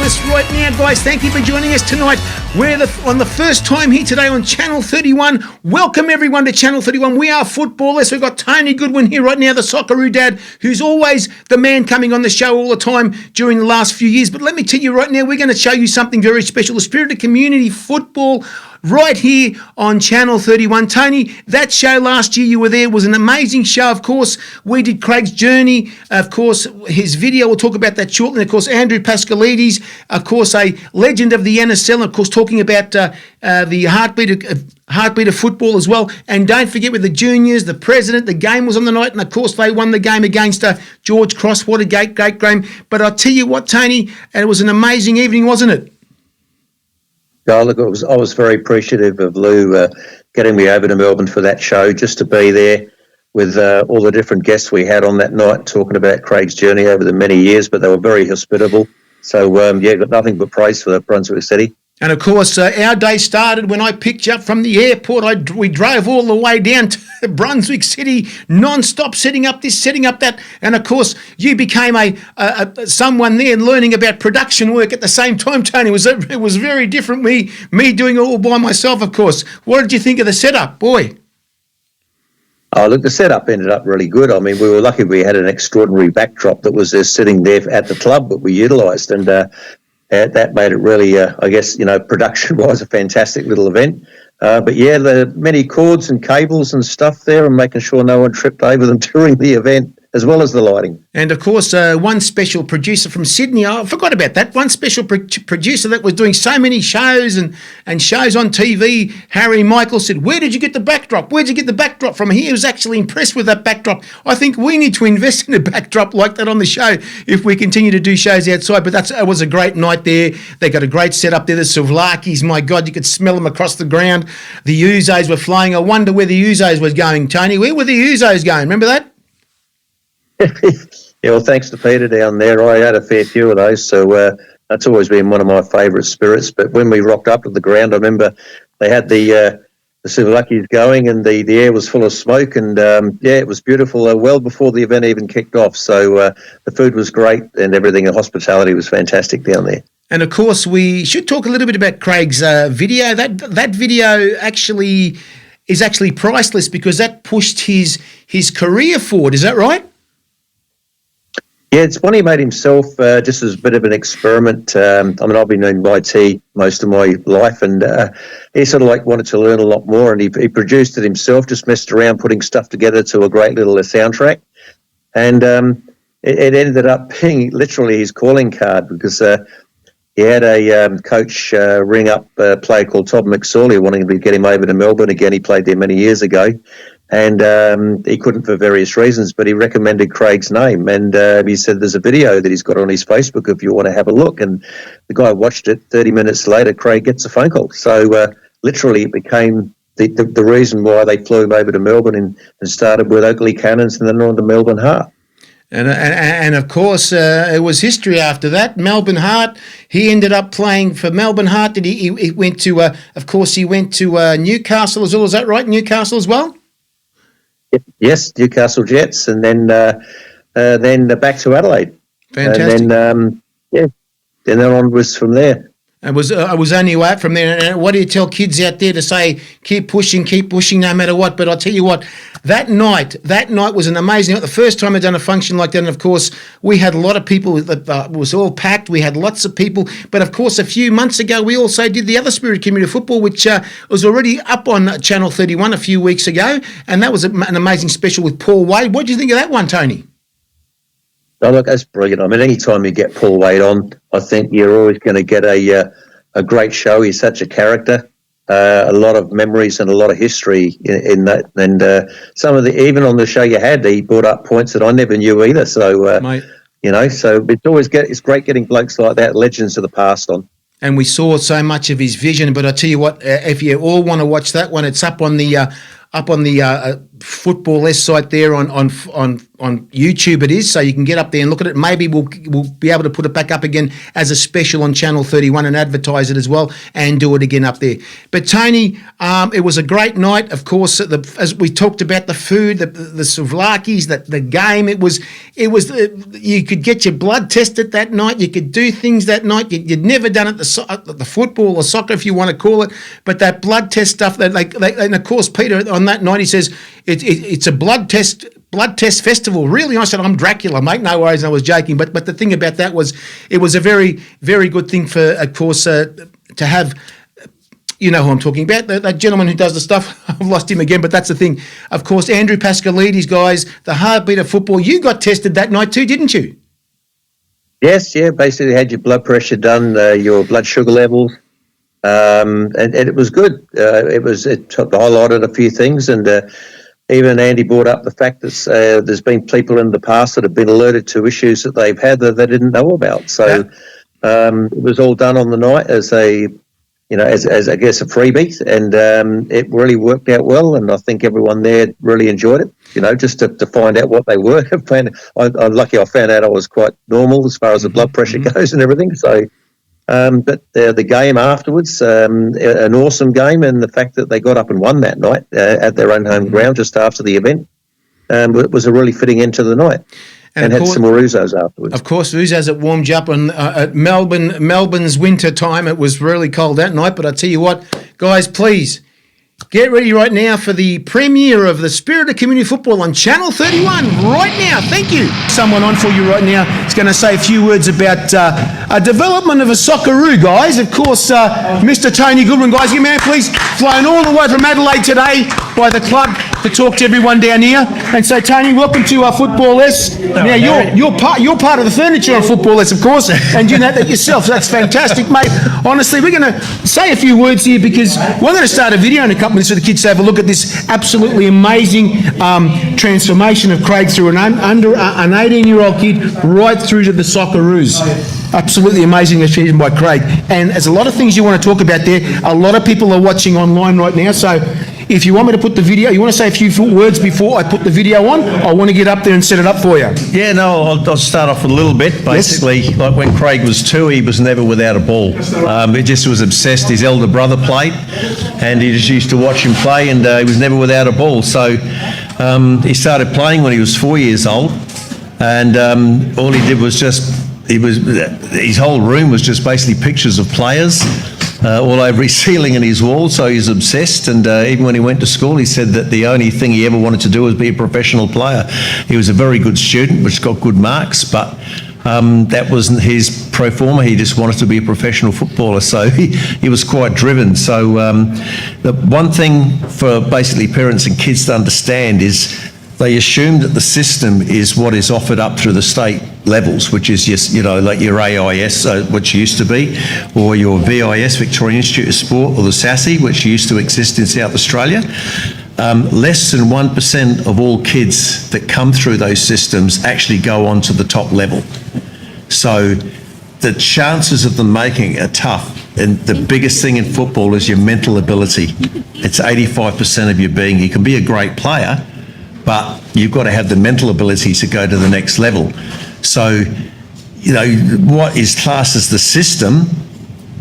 us right now, guys. Thank you for joining us tonight. We're on the first time here today on Channel 31. Welcome everyone to Channel 31. We are footballers. We've got Tony Goodwin here right now, the Socceroo dad, who's always the man coming on the show all the time during the last few years. But let me tell you right now, we're going to show you something very special. The Spirit of Community Football right here on Channel 31. Tony, that show last year you were there was an amazing show. Of course, we did Craig's journey. Of course, his video, we'll talk about that shortly. Of course, Andrew Pascalides, of course, a legend of the NSL, of course, talking about the heartbeat of football as well. And don't forget with the juniors, the president, the game was on the night, and of course they won the game against George Cross. What a great game. But I'll tell you what, Tony, it was an amazing evening, wasn't it? Oh, look, I was very appreciative of Lou getting me over to Melbourne for that show, just to be there with all the different guests we had on that night, talking about Craig's journey over the many years, but they were very hospitable. So, got nothing but praise for Brunswick City. And, of course, our day started when I picked you up from the airport. We drove all the way down to Brunswick City, non-stop, setting up this, setting up that. And, of course, you became someone there learning about production work at the same time, Tony. It was very different, me doing it all by myself, of course. What did you think of the setup, boy? Oh, look, the setup ended up really good. I mean, we were lucky we had an extraordinary backdrop that was just sitting there at the club that we utilised, and that made it really, production-wise, a fantastic little event. But the many cords and cables and stuff there, and making sure no one tripped over them during the event, as well as the lighting. And, of course, one special producer from Sydney, I forgot about that, one special producer that was doing so many shows and shows on TV, Harry Michael, said, where did you get the backdrop? Where'd you get the backdrop from? He was actually impressed with that backdrop. I think we need to invest in a backdrop like that on the show if we continue to do shows outside. But it was a great night there. They got a great setup there. The Souvlakis, my God, you could smell them across the ground. The Uzos were flying. I wonder where the Uzos was going, Tony. Where were the Uzos going? Remember that? Yeah, well, thanks to Peter down there. I had a fair few of those, so that's always been one of my favourite spirits. But when we rocked up to the ground, I remember they had the Souvlakis going, and the air was full of smoke, and it was beautiful. Well before the event even kicked off, so the food was great and everything. The hospitality was fantastic down there. And of course, we should talk a little bit about Craig's video. That video actually is priceless because that pushed his career forward. Is that right? Yeah, it's one he made himself just as a bit of an experiment. I've been doing IT most of my life, and he sort of wanted to learn a lot more, and he produced it himself, just messed around putting stuff together to a great little soundtrack. And it ended up being literally his calling card because he had a coach ring up a player called Todd McSorley wanting to get him over to Melbourne. Again, he played there many years ago. And he couldn't for various reasons, but he recommended Craig's name. And he said there's a video that he's got on his Facebook if you want to have a look. And the guy watched it. 30 minutes later, Craig gets a phone call. So literally it became the reason why they flew him over to Melbourne and started with Oakley Cannons and then on to Melbourne Heart. And of course, it was history after that. Melbourne Heart, he ended up playing for Melbourne Heart. He went to, Newcastle as well. Is that right? Newcastle as well? Yes, Newcastle Jets, and then back to Adelaide. Fantastic. And then onwards from there. I was only out from there. And what do you tell kids out there to say? Keep pushing, no matter what. But I'll tell you what, that night was an amazing night. The first time I'd done a function like that, and of course we had a lot of people. It was all packed. We had lots of people. But of course, a few months ago, we also did the other Spirit Community Football, which was already up on Channel 31 a few weeks ago, and that was an amazing special with Paul Wade. What do you think of that one, Tony? Oh, look, that's brilliant. I mean, any time you get Paul Wade on, I think you're always going to get a great show. He's such a character, a lot of memories and a lot of history in that. And some of even on the show you had, he brought up points that I never knew either. So, so it's great getting blokes like that, legends of the past on. And we saw so much of his vision. But I tell you what, if you all want to watch that one, it's up on the Football S site there on YouTube. It is, so you can get up there and look at it. Maybe we'll be able to put it back up again as a special on Channel 31 and advertise it as well and do it again up there. But Tony, it was a great night. Of course, as we talked about the food, the souvlaki's, the game. It was. You could get your blood tested that night. You could do things that night you'd never done at the football or soccer, if you want to call it. But that blood test stuff, and of course, Peter on that night he says it's a blood test festival. Really, I said, I'm Dracula, mate. No worries, I was joking. But the thing about that was, it was a very, very good thing for, of course, to have. You know who I'm talking about, that gentleman who does the stuff. I've lost him again, but that's the thing. Of course, Andrew Pascalides, guys, the heartbeat of football. You got tested that night too, didn't you? Yes, yeah. Basically, had your blood pressure done, your blood sugar levels, and it was good. It highlighted a few things, and even Andy brought up the fact that there's been people in the past that have been alerted to issues that they've had that they didn't know about. So it was all done on the night as as I guess a freebie, and it really worked out well. And I think everyone there really enjoyed it. Just to find out what they were. I'm lucky I found out I was quite normal as far as the blood pressure goes and everything. So. But the game afterwards, an awesome game, and the fact that they got up and won that night at their own home ground just after the event, it was a really fitting end to the night, and had some more Uzos afterwards. Of course, Uzos, it warmed you up on at Melbourne's winter time. It was really cold that night, but I tell you what, guys, please get ready right now for the premiere of the Spirit of Community Football on Channel 31 right now. Thank you. Someone on for you right now is going to say a few words about a development of a Socceroo, guys. Of course, Mr. Tony Goodwin, guys, give me a hand, please. Flown all the way from Adelaide today by the club to talk to everyone down here. And so, Tony, welcome to Football S. Now, you're part of the furniture of Football S, of course, and you know that yourself. So that's fantastic, mate. Honestly, we're going to say a few words here because we're going to start a video in a couple of minutes for the kids to have a look at this absolutely amazing transformation of Craig through an 18-year-old kid right through to the Socceroos. Absolutely amazing achievement by Craig. And there's a lot of things you want to talk about there. A lot of people are watching online right now. So if you want me to put the video, you want to say a few words before I put the video on? I want to get up there and set it up for you. Yeah, no, I'll start off with a little bit. Basically, yes. Like when Craig was 2, he was never without a ball. He just was obsessed. His elder brother played, and he just used to watch him play, and he was never without a ball. So he started playing when he was 4 years old, and all he did was his whole room was just basically pictures of players all over his ceiling and his wall, so he's obsessed. And even when he went to school, he said that the only thing he ever wanted to do was be a professional player. He was a very good student, which got good marks, but that wasn't his pro forma. He just wanted to be a professional footballer, so he was quite driven. So the one thing for basically parents and kids to understand is they assume that the system is what is offered up through the state levels, which is just, like your AIS, which used to be, or your VIS, Victorian Institute of Sport, or the SASI, which used to exist in South Australia. Less than 1% of all kids that come through those systems actually go on to the top level. So the chances of them making it are tough. And the biggest thing in football is your mental ability. It's 85% of your being. You can be a great player, but you've got to have the mental ability to go to the next level. So, what is classed as the system,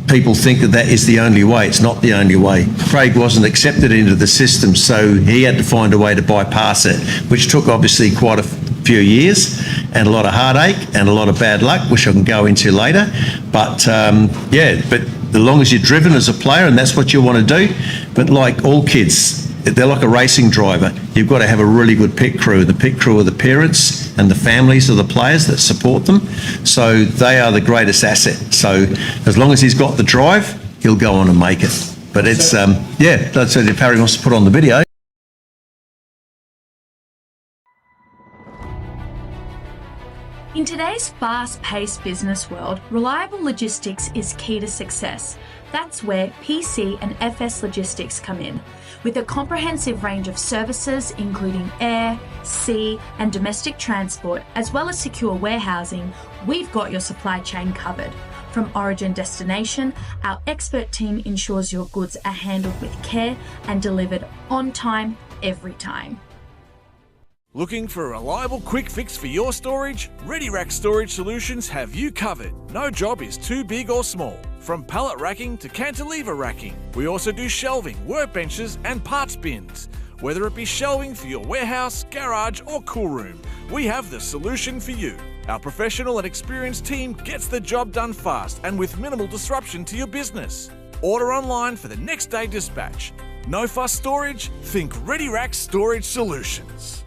people think that is the only way. It's not the only way. Craig wasn't accepted into the system, so he had to find a way to bypass it, which took obviously quite a few years and a lot of heartache and a lot of bad luck, which I can go into later. But but as long as you're driven as a player, and that's what you want to do, but like all kids, they're like a racing driver. You've got to have a really good pit crew. The pit crew are the parents and the families of the players that support them. So they are the greatest asset. So as long as he's got the drive, he'll go on and make it. But it's, that's what Harry wants to put on the video. In today's fast-paced business world, reliable logistics is key to success. That's where PC and FS Logistics come in. With a comprehensive range of services including air, sea and domestic transport, as well as secure warehousing, we've got your supply chain covered. From origin destination, our expert team ensures your goods are handled with care and delivered on time, every time. Looking for a reliable quick fix for your storage? ReadyRack Storage Solutions have you covered. No job is too big or small. From pallet racking to cantilever racking. We also do shelving, workbenches and parts bins. Whether it be shelving for your warehouse, garage or cool room, we have the solution for you. Our professional and experienced team gets the job done fast and with minimal disruption to your business. Order online for the next day dispatch. No fuss storage? Think ReadyRack Storage Solutions.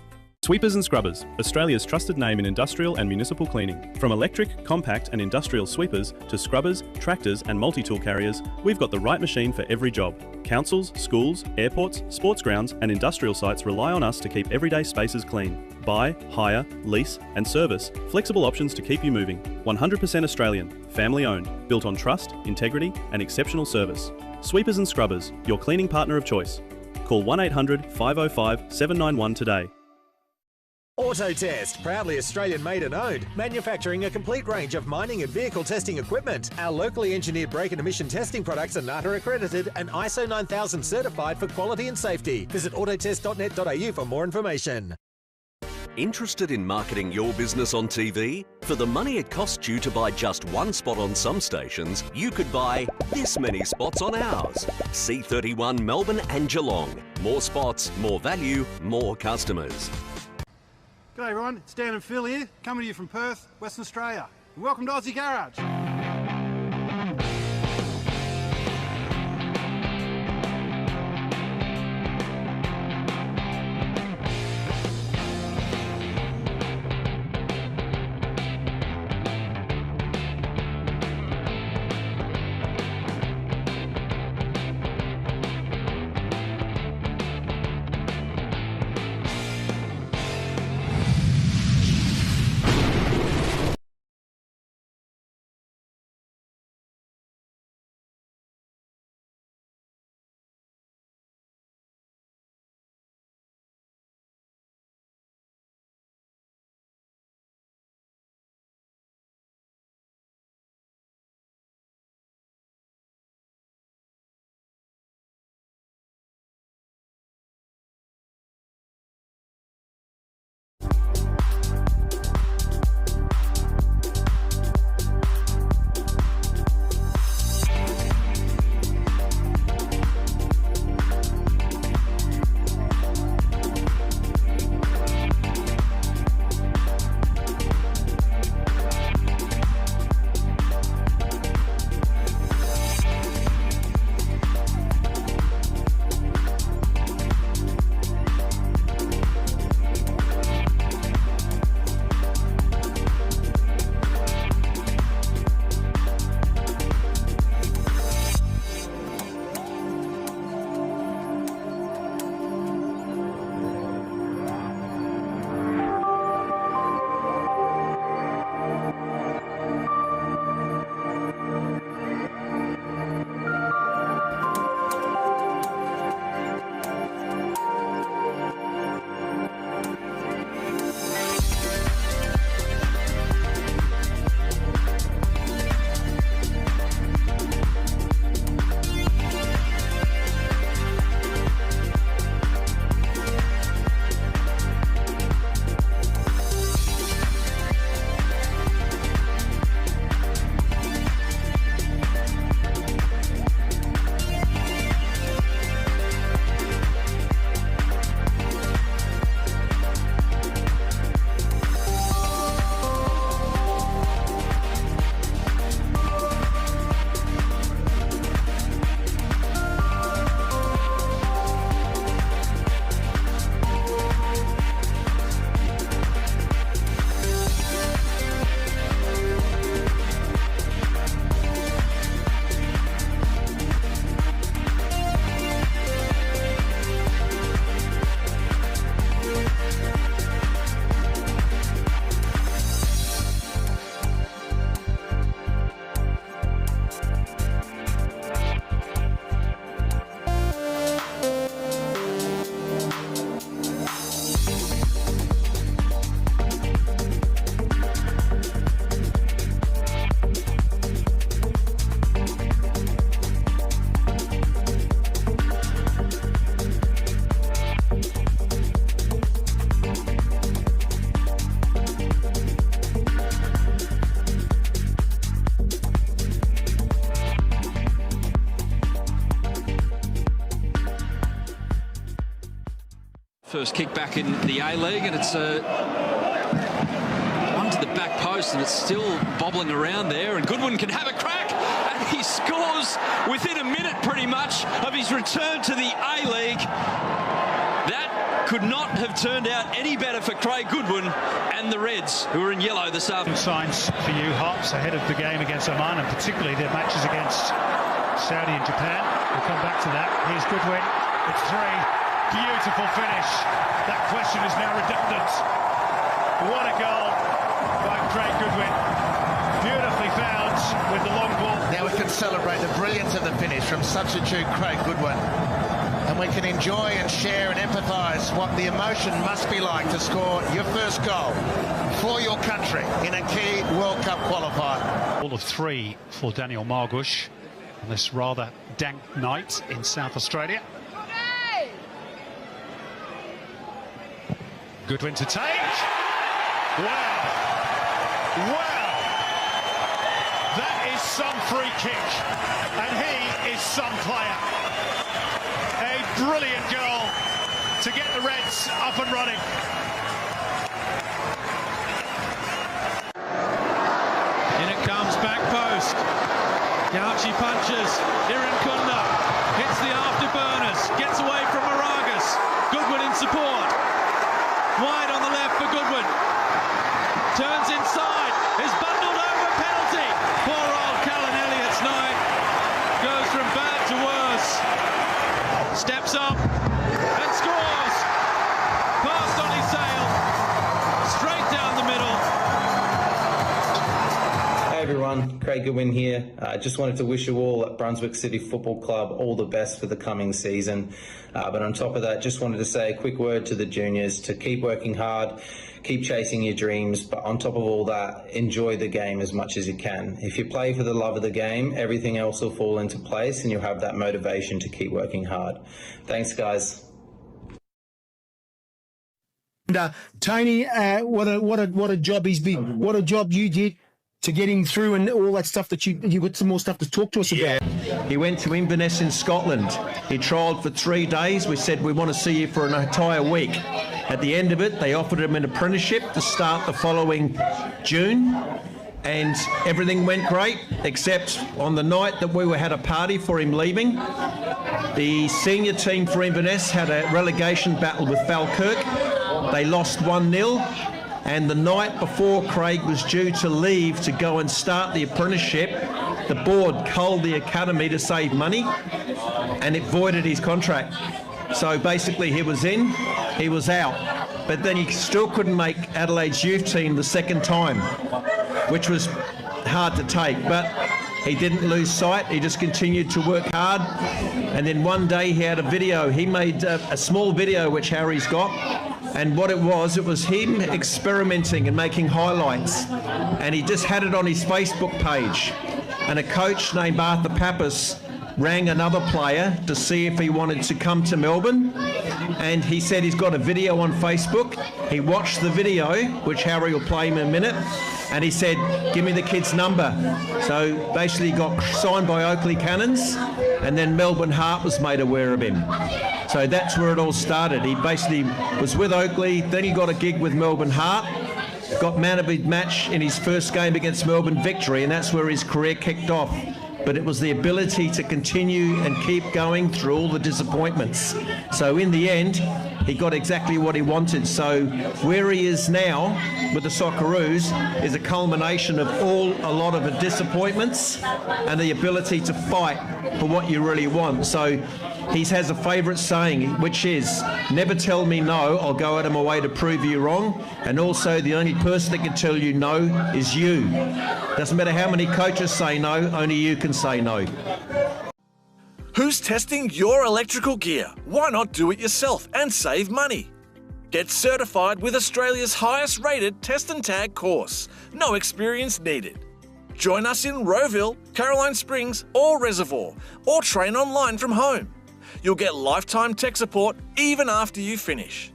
Sweepers and Scrubbers, Australia's trusted name in industrial and municipal cleaning. From electric, compact and industrial sweepers to scrubbers, tractors and multi-tool carriers, we've got the right machine for every job. Councils, schools, airports, sports grounds and industrial sites rely on us to keep everyday spaces clean. Buy, hire, lease and service. Flexible options to keep you moving. 100% Australian, family owned, built on trust, integrity and exceptional service. Sweepers and Scrubbers, your cleaning partner of choice. Call 1800 505 791 today. Autotest, proudly Australian made and owned, manufacturing a complete range of mining and vehicle testing equipment. Our locally engineered brake and emission testing products are NATA accredited and ISO 9000 certified for quality and safety. Visit autotest.net.au for more information. Interested in marketing your business on TV? For the money it costs you to buy just one spot on some stations, you could buy this many spots on ours. C31 Melbourne and Geelong. More spots, more value, more customers. G'day everyone, it's Dan and Phil here, coming to you from Perth, Western Australia. And welcome to Aussie Garage. First kick back in the A-League, and it's one to the back post, and it's still bobbling around there, and Goodwin can have a crack, and he scores within a minute pretty much of his return to the A-League. That could not have turned out any better for Craig Goodwin and the Reds, who are in yellow this afternoon. Signs for you, Hops, ahead of the game against Oman, and particularly their matches against Saudi and Japan. We'll come back to that. Here's Goodwin. It's 3. Beautiful finish. That question is now redundant. What a goal by Craig Goodwin. Beautifully found with the long ball. Now we can celebrate the brilliance of the finish from substitute Craig Goodwin. And we can enjoy and share and empathise what the emotion must be like to score your first goal for your country in a key World Cup qualifier. All of 3 for Daniel Margush on this rather dank night in South Australia. Goodwin to take. Wow. Wow. That is some free kick. And he is some player. A brilliant goal to get the Reds up and running. In it comes, back post. Gauchi punches. Irankunda hits the afterburners. Gets away from Moragas. Goodwin in support. Wide on the left for Goodwin. Turns inside. Is bundled over. Penalty. Poor old Callan Elliott's night. Goes from bad to worse. Steps up and scores. Passed on his sail. Straight down the middle. Hey everyone, Craig Goodwin here. I just wanted to wish you all at Brunswick City Football Club all the best for the coming season. But on top of that, just wanted to say a quick word to the juniors to keep working hard, keep chasing your dreams, but on top of all that, enjoy the game as much as you can. If you play for the love of the game, everything else will fall into place and you'll have that motivation to keep working hard. Thanks, guys. And, Tony, what a job he's been. What a job you did to get him through and all that stuff that you got some more stuff to talk to us about. He went to Inverness in Scotland. He trialled for 3 days. We said, we want to see you for an entire week. At the end of it, they offered him an apprenticeship to start the following June. And everything went great, except on the night that we had a party for him leaving. The senior team for Inverness had a relegation battle with Falkirk. They lost 1-0. And the night before Craig was due to leave to go and start the apprenticeship, the board culled the academy to save money, and it voided his contract. So basically he was in, he was out. But then he still couldn't make Adelaide's youth team the second time, which was hard to take. But he didn't lose sight. He just continued to work hard. And then one day he had a video. He made a small video, which Harry's got. And what it was him experimenting and making highlights. And he just had it on his Facebook page. And a coach named Arthur Pappas rang another player to see if he wanted to come to Melbourne. And he said he's got a video on Facebook. He watched the video, which Harry will play in a minute. And he said, give me the kid's number. So basically he got signed by Oakley Cannons, and then Melbourne Heart was made aware of him. So that's where it all started. He basically was with Oakley, then he got a gig with Melbourne Heart, got man of the match in his first game against Melbourne Victory, and that's where his career kicked off. But it was the ability to continue and keep going through all the disappointments. So in the end, he got exactly what he wanted. So where he is now with the Socceroos is a culmination of a lot of the disappointments and the ability to fight for what you really want. So he has a favourite saying, which is, never tell me no, I'll go out of my way to prove you wrong. And also the only person that can tell you no is you. Doesn't matter how many coaches say no, only you can say no. Who's testing your electrical gear? Why not do it yourself and save money? Get certified with Australia's highest rated test and tag course. No experience needed. Join us in Rowville, Caroline Springs or Reservoir, or train online from home. You'll get lifetime tech support even after you finish.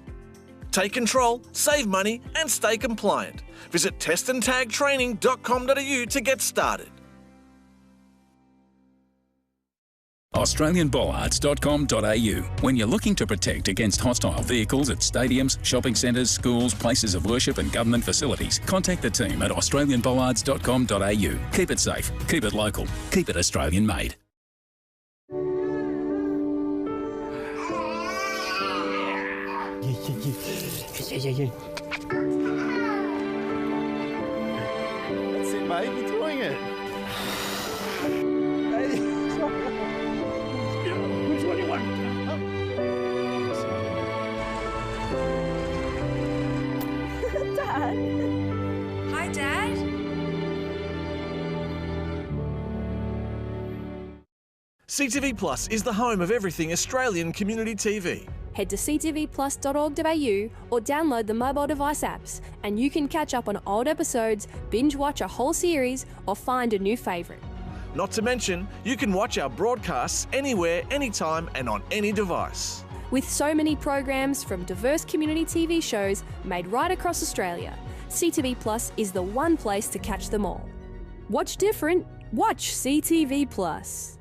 Take control, save money and stay compliant. Visit testandtagtraining.com.au to get started. AustralianBollards.com.au. When you're looking to protect against hostile vehicles at stadiums, shopping centres, schools, places of worship and government facilities, contact the team at AustralianBollards.com.au. Keep it safe, keep it local, keep it Australian made. Yeah. That's it, mate. You're doing it. Which one do you want? Dad. Hi, Dad. CTV Plus is the home of everything Australian community TV. Head to ctvplus.org.au or download the mobile device apps, and you can catch up on old episodes, binge watch a whole series, or find a new favourite. Not to mention, you can watch our broadcasts anywhere, anytime, and on any device. With so many programs from diverse community TV shows made right across Australia, CTV Plus is the one place to catch them all. Watch different, watch CTV Plus.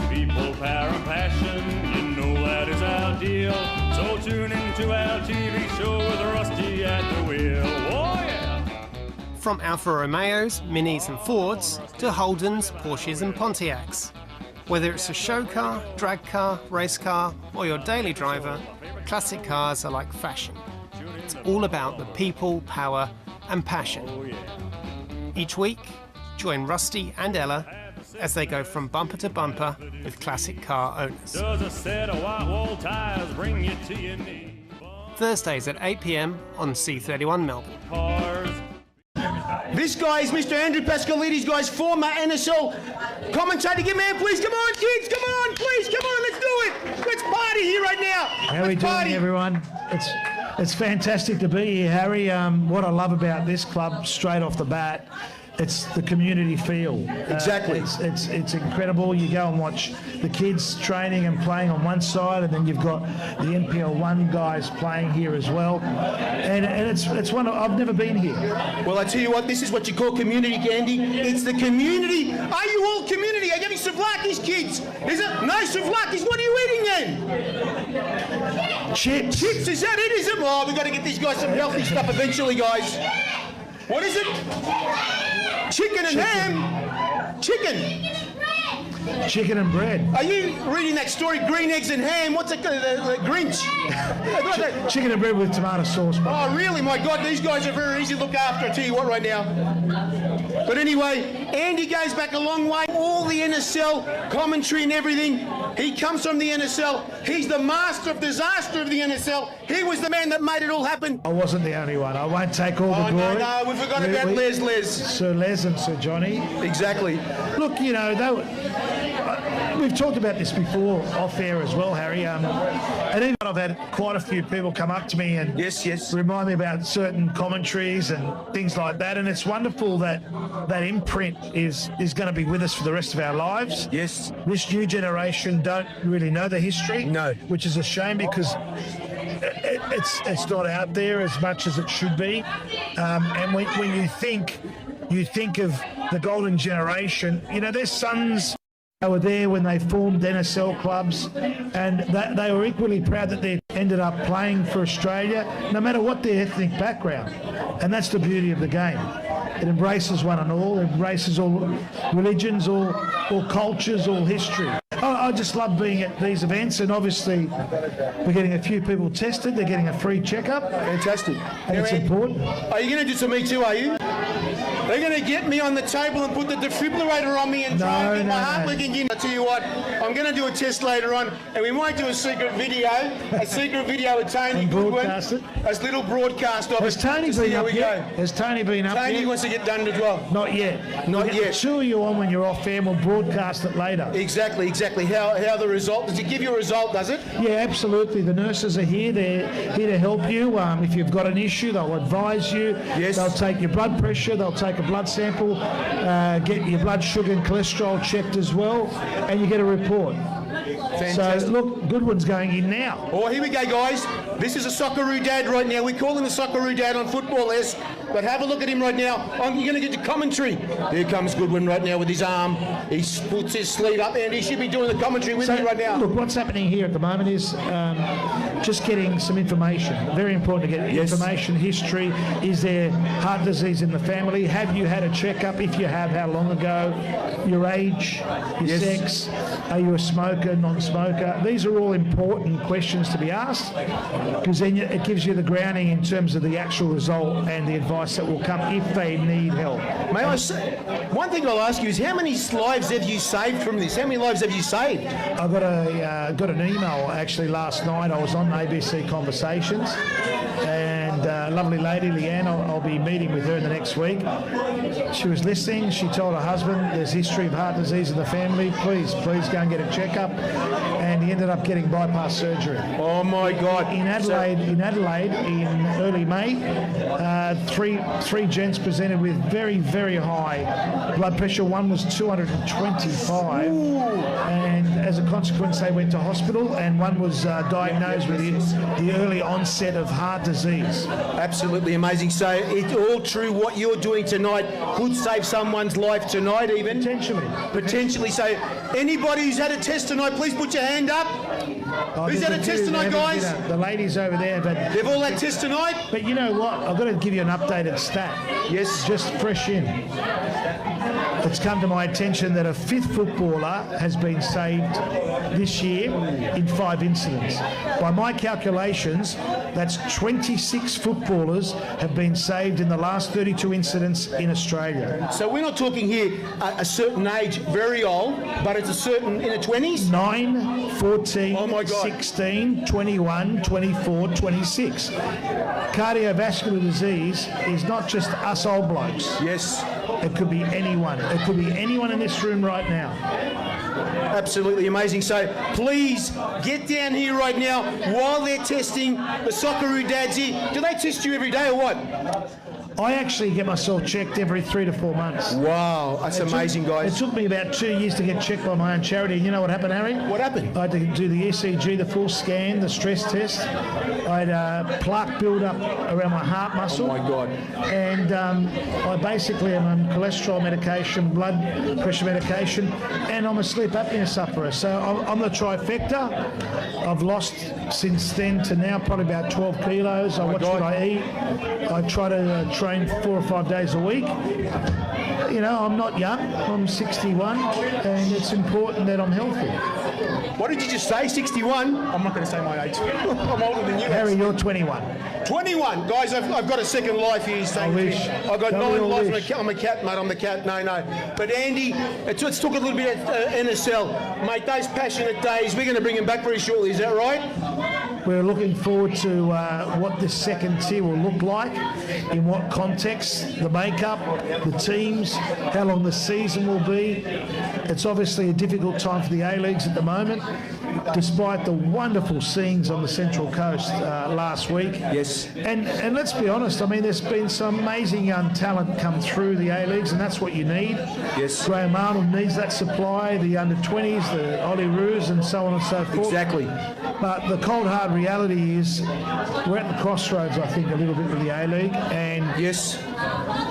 People, power and passion, you know that is our deal. So tune into our TV show with Rusty at the wheel. Oh yeah! From Alfa Romeos, Minis and Fords to Holdens, Porsches and Pontiacs. Whether it's a show car, drag car, race car or your daily driver, classic cars are like fashion. It's all about the people, power and passion. Each week, join Rusty and Ella as they go from bumper to bumper with classic car owners. Does a set of white wall tires bring you to your knees? Thursdays at 8 p.m. on C31 Melbourne. This guy is Mr. Andrew Pascalides, guys, former NSL commentator. Give me a hand, please. Come on, kids. Come on, please. Come on, let's do it. Let's party here right now. How are we doing, everyone? It's fantastic to be here, Harry. What I love about this club, straight off the bat, it's the community feel. Exactly. It's incredible. You go and watch the kids training and playing on one side, and then you've got the NPL1 guys playing here as well. And it's one I've never been here. Well, I tell you what, this is what you call community, Gandhi. It's the community. Are you all community? Are you having souvlakis, kids? Is it? No souvlakis. What are you eating then? Chips. Chips, is that it? Is it? Oh, we've got to get these guys some healthy stuff eventually, guys. What is it? Chicken and ham? Chicken. Chicken and bread. Are you reading that story, Green Eggs and Ham? What's it, the Grinch? Chicken and bread with tomato sauce. Oh, really? My God, these guys are very easy to look after, I tell you what, right now. But anyway, Andy goes back a long way. All the NSL commentary and everything. He comes from the NSL. He's the master of disaster of the NSL. He was the man that made it all happen. I wasn't the only one. I won't take all the glory. No, we forgot about Les. Sir Les and Sir Johnny. Exactly. Look, you know, we've talked about this before off air as well, Harry. And even I've had quite a few people come up to me and remind me about certain commentaries and things like that. And it's wonderful that that imprint is going to be with us for the rest of our lives. Yes. This new generation don't really know the history. No. Which is a shame because it's not out there as much as it should be. And when you think of the golden generation, you know, their sons were there when they formed NSL clubs, and they were equally proud that they ended up playing for Australia, no matter what their ethnic background. And that's the beauty of the game. It embraces one and all, it embraces all religions, all cultures, all history. I just love being at these events, and obviously we're getting a few people tested, they're getting a free checkup. Fantastic. And it's important. Are you going to do to me too, are you? They're going to get me on the table and put the defibrillator on me and try and get my heart leaking in. I'll tell you what, I'm going to do a test later on, and we might do a secret video with Tony Goodwin. Broadcast it. A little broadcast of Has it. Tony been up yet? Has Tony been up yet? Tony wants to get done as well. Not yet. Not yet. Two of you on when you're off air, and we'll broadcast it later. Exactly. How the result, does it give you a result, does it? Yeah, absolutely. The nurses are here. They're here to help you. If you've got an issue, they'll advise you. Yes. They'll take your blood pressure. They'll take a blood sample, get your blood sugar and cholesterol checked as well, and you get a report. Fantastic. So, look, Goodwin's going in now. Oh, here we go, guys. This is a Socceroo dad right now. We call him the Socceroo dad on Football S, but have a look at him right now. You're going to get the commentary. There comes Goodwin right now with his arm. He puts his sleeve up, and he should be doing the commentary with me right now. Look, what's happening here at the moment is just getting some information. Very important to get information, history. Is there heart disease in the family? Have you had a checkup? If you have, how long ago? Your age, your sex, are you a smoker, non-smoker? These are all important questions to be asked, because then it gives you the grounding in terms of the actual result and the advice that will come if they need help. May I say, one thing I'll ask you is, how many lives have you saved from this? How many lives have you saved? I got an email actually last night. I was on ABC Conversations, and a lovely lady, Leanne, I'll be meeting with her in the next week. She was listening. She told her husband there's history of heart disease in the family. Please go and get a checkup. And he ended up getting bypass surgery. Oh my God! In Adelaide, in early May, three gents presented with very, very high blood pressure. One was 225, and as a consequence, they went to hospital. And one was diagnosed with the early onset of heart disease. Absolutely amazing. So it's all true. What you're doing tonight could save someone's life tonight, even potentially. So anybody who's had a test tonight, please put your hand up. Who's had a test tonight, guys? The ladies over there, but they've all had tests tonight. But you know what? I've got to give you an updated stat. Yes, just fresh in. It's come to my attention that a fifth footballer has been saved this year in 5 incidents. By my calculations, that's 26 footballers have been saved in the last 32 incidents in Australia. So we're not talking here a certain age, very old, but it's a certain in the 20s? 9, 14, 16, 21, 24, 26. Cardiovascular disease is not just us old blokes. Yes. It could be anyone. It could be anyone in this room right now. Absolutely amazing. So please get down here right now while they're testing the Socceroo dads here. Do they test you every day or what? I actually get myself checked every 3 to 4 months. Wow, that's amazing, guys. It took me about 2 years to get checked by my own charity. And you know what happened, Harry? What happened? I had to do the ECG, the full scan, the stress test. I had plaque build up around my heart muscle. Oh my God. And I basically am on cholesterol medication, blood pressure medication, and I'm a sleep apnea sufferer. So I'm the trifecta. I've lost since then to now probably about 12 kilos. I watch what I eat. I try to train 4 or 5 days a week. You know, I'm not young. I'm 61, and it's important that I'm healthy. What did you just say? 61? I'm not going to say my age. I'm older than you. Harry, you're 21. 21, guys. I've got a second life here. I wish. I've got 9 lives. I'm a cat, mate. I'm the cat. No. But Andy, let's talk a little bit about NSL, mate. Those passionate days. We're going to bring them back very shortly. Is that right? We're looking forward to what this second tier will look like, in what context, the makeup, the teams, how long the season will be. It's obviously a difficult time for the A-Leagues at the moment, despite the wonderful scenes on the Central Coast last week. Yes. And let's be honest, I mean, there's been some amazing young talent come through the A-Leagues, and that's what you need. Yes. Graham Arnold needs that supply, the under-20s, the Ollie Roos, and so on and so forth. Exactly. But the cold, hard reality is we're at the crossroads, I think, a little bit with the A-League. And yes,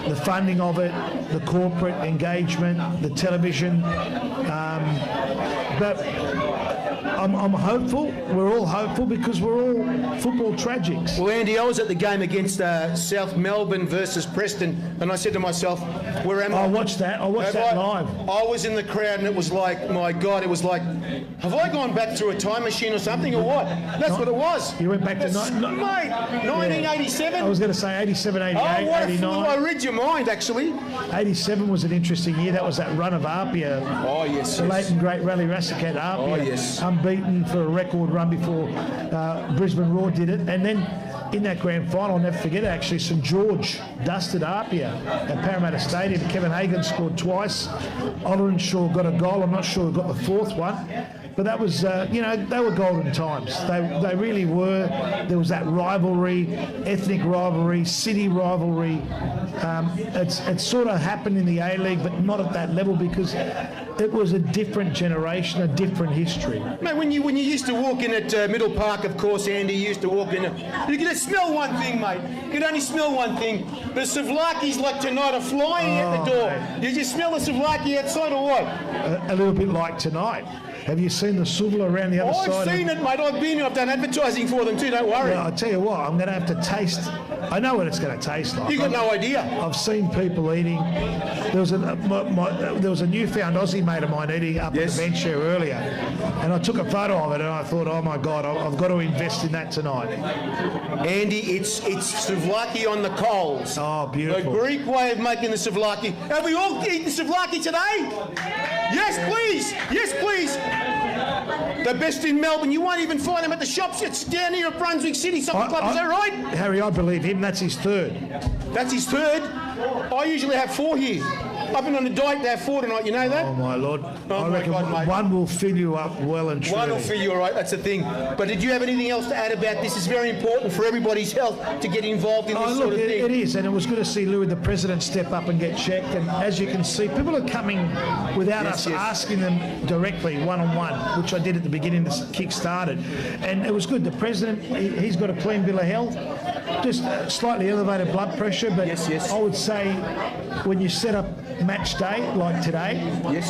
the funding of it, the corporate engagement, the television. But I'm hopeful. We're all hopeful because we're all football tragics. Well, Andy, I was at the game against South Melbourne versus Preston, and I said to myself, where am I? I watched that live. I was in the crowd, and it was like, my God, it was like, have I gone back through a time machine or something, or what? That's what it was. You went back to 1987? I was going to say 87, 88, 89. I read your mind, actually. 87 was an interesting year. That was that run of Apia. Oh, yes. The late and great Rally Rassicat Apia. Oh, yes. Unbeaten for a record run before Brisbane Roar did it. And then in that grand final, I'll never forget it, actually, St George dusted Apia at Parramatta Stadium. Kevin Hagan scored twice. Ollerenshaw got a goal. I'm not sure who got the fourth one. But that was, they were golden times. They really were. There was that rivalry, ethnic rivalry, city rivalry. It sort of happened in the A-League, but not at that level because it was a different generation, a different history. Mate, when you used to walk in at Middle Park, of course, Andy, you used to walk in, you could smell one thing, mate. You could only smell one thing. The souvlaki's like tonight are flying at the door. Mate. Did you smell the souvlaki outside or what? A little bit like tonight. Have you seen the souvla around the other side? I've seen it, mate. I've been here. I've done advertising for them too, don't worry. Well, I'll tell you what, I'm going to have to taste. I know what it's going to taste like. You got no idea. I've seen people eating. There was a newfound Aussie mate of mine eating up at the bench here earlier, and I took a photo of it, and I thought, oh my God, I've got to invest in that tonight. Andy, it's souvlaki on the coals. Oh, beautiful. The Greek way of making the souvlaki. Have we all eaten souvlaki today? Yes, please. Yes, please. The best in Melbourne. You won't even find them at the shops. It's down here at Brunswick City Soccer Club. Is that right? Harry, I believe him. That's his third. That's his third? I usually have 4 here. I've been on a diet to have 4 tonight. You know that? Oh, my Lord. Oh, I reckon one will fill you up well and truly. One will fill you all right. That's the thing. But did you have anything else to add about this? It's very important for everybody's health to get involved in this sort of thing. It is, and it was good to see Louis, the president, step up and get checked. And as you can see, people are coming without us asking them directly, one-on-one, which I did at the beginning to kick-start it. And it was good. The president, he's got a clean bill of health, just slightly elevated blood pressure, but I would say when you set up match day like today,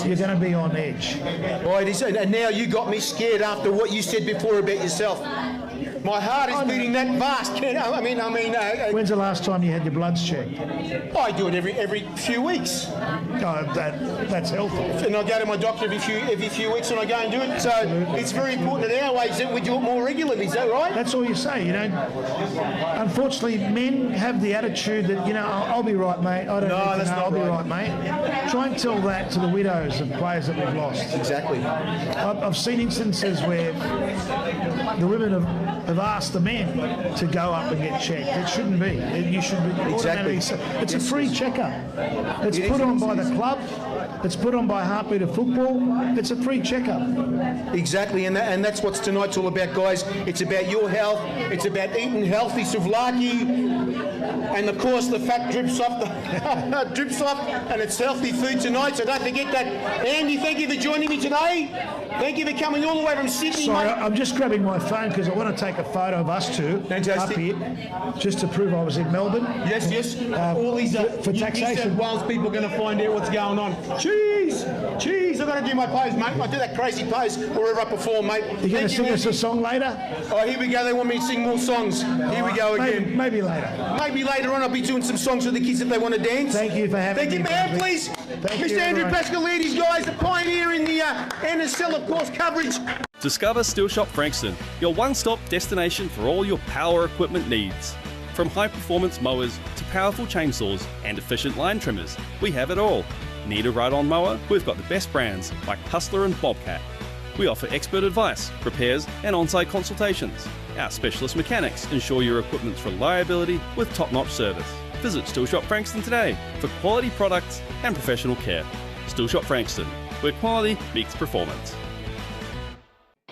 you're going to be on edge. Right, and now you got me scared after what you said before about yourself. My heart is beating that fast. When's the last time you had your bloods checked? I do it every few weeks. Oh, that's healthy. And I go to my doctor every few weeks and I go and do it. So it's very important in our ways that we do it more regularly. Is that right? That's all you say. Unfortunately, men have the attitude that I'll be right, mate. I don't know. I'll be right, mate. Try and tell that to the widows of players that we've lost. Exactly. I've seen instances where the women have asked the men to go up and get checked. It shouldn't be. You should be automatically. It's a free checkup. It's put on by the club. It's put on by Heartbeat of Football. It's a free checkup. Exactly, and that's what tonight's all about, guys. It's about your health. It's about eating healthy souvlaki, and of course the fat drips off, and it's healthy food tonight. So don't forget that. Andy, thank you for joining me today. Thank you for coming all the way from Sydney. Sorry, mate. I'm just grabbing my phone because I want to take a photo of us two up here, just to prove I was in Melbourne. Yes. All these for taxation. New South Wales people are going to find out what's going on. Cheese! I've got to do my pose, mate. I do that crazy pose wherever I perform, mate. You're going to sing us a song later? Oh, here we go. They want me to sing more songs. Here we go again. Maybe later. Maybe later on I'll be doing some songs for the kids if they want to dance. Thank you for having me. Thank you, man, please. Mr. Andrew Pascalides, guys, the pioneer in the NSL, of course, coverage. Discover Steel Shop Frankston, your one-stop destination for all your power equipment needs. From high-performance mowers to powerful chainsaws and efficient line trimmers, we have it all. Need a ride-on mower? We've got the best brands like Hustler and Bobcat. We offer expert advice, repairs and on-site consultations. Our specialist mechanics ensure your equipment's reliability with top-notch service. Visit Steel Shop Frankston today for quality products and professional care. Steel Shop Frankston, where quality meets performance.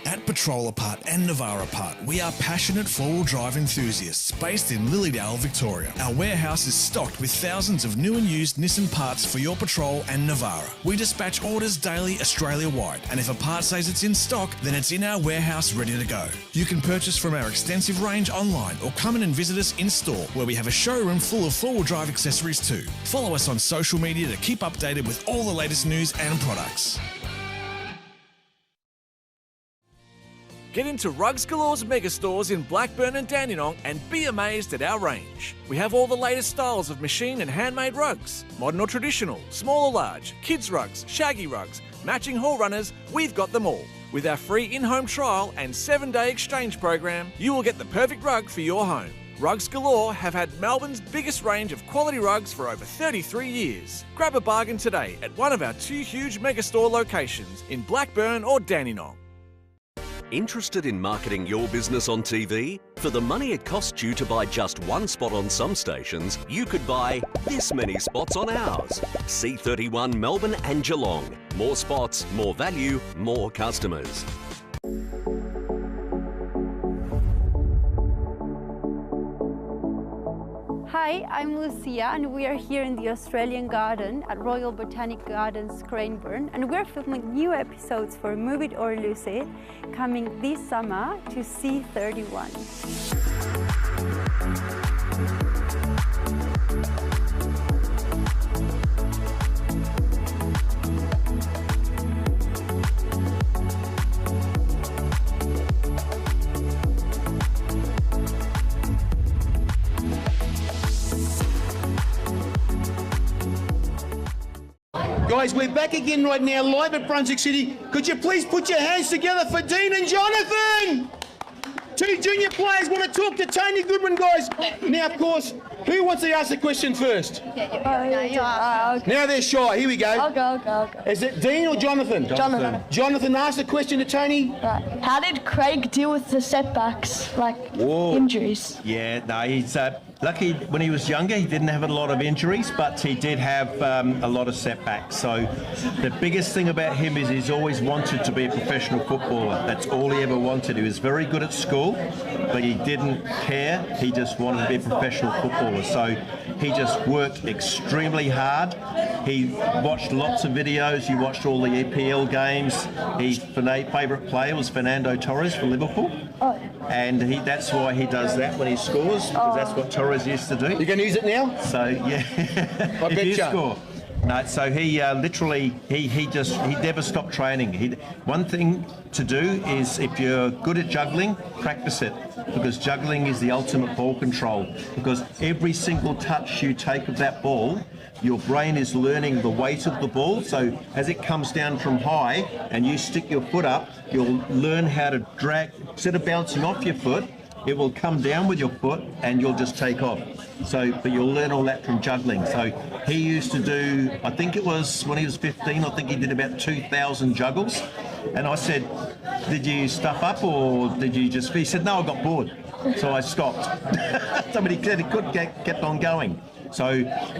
At Patrol Apart and Navara Part, we are passionate four-wheel drive enthusiasts based in Lilydale, Victoria. Our warehouse is stocked with thousands of new and used Nissan parts for your Patrol and Navara. We dispatch orders daily Australia-wide, and if a part says it's in stock, then it's in our warehouse ready to go. You can purchase from our extensive range online or come in and visit us in store, where we have a showroom full of four-wheel drive accessories too. Follow us on social media to keep updated with all the latest news and products. Get into Rugs Galore's mega stores in Blackburn and Dandenong and be amazed at our range. We have all the latest styles of machine and handmade rugs, modern or traditional, small or large, kids rugs, shaggy rugs, matching hall runners, we've got them all. With our free in-home trial and 7-day exchange program, you will get the perfect rug for your home. Rugs Galore have had Melbourne's biggest range of quality rugs for over 33 years. Grab a bargain today at one of our 2 huge megastore locations in Blackburn or Dandenong. Interested in marketing your business on TV? For the money it costs you to buy just one spot on some stations, you could buy this many spots on ours. C31 Melbourne and Geelong. More spots, more value, more customers. I'm Lucia and we are here in the Australian Garden at Royal Botanic Gardens Craneburn, and we're filming new episodes for Move It or Lose It coming this summer to C31. Guys, we're back again right now, live at Brunswick City. Could you please put your hands together for Dean and Jonathan? Two junior players want to talk to Tony Goodwin, guys. Now, of course, who wants to ask the question first? Now they're shy. Here we go. I'll go. Is it Dean or Jonathan? Jonathan. Jonathan, ask the question to Tony. Right. How did Craig deal with the setbacks, like injuries? Yeah, no, he's lucky when he was younger. He didn't have a lot of injuries, but he did have a lot of setbacks. So the biggest thing about him is he's always wanted to be a professional footballer. That's all he ever wanted. He was very good at school, but he didn't care. He just wanted to be a professional footballer. So he just worked extremely hard. He watched lots of videos. He watched all the EPL games. His favourite player was Fernando Torres for Liverpool. And that's why he does that when he scores, because that's what Torres used to do. You can use it now? So, yeah. I bet you. Score. No, so he literally, he never stopped training. One thing to do is, if you're good at juggling, practice it, because juggling is the ultimate ball control. Because every single touch you take of that ball, your brain is learning the weight of the ball. So as it comes down from high and you stick your foot up, you'll learn how to drag, instead of bouncing off your foot, it will come down with your foot and you'll just take off. So, but you'll learn all that from juggling. So he used to do, I think it was when he was 15, I think he did about 2,000 juggles. And I said, did you stuff up or did you just, he said, no, I got bored. So I stopped. Somebody said he could kept on going. So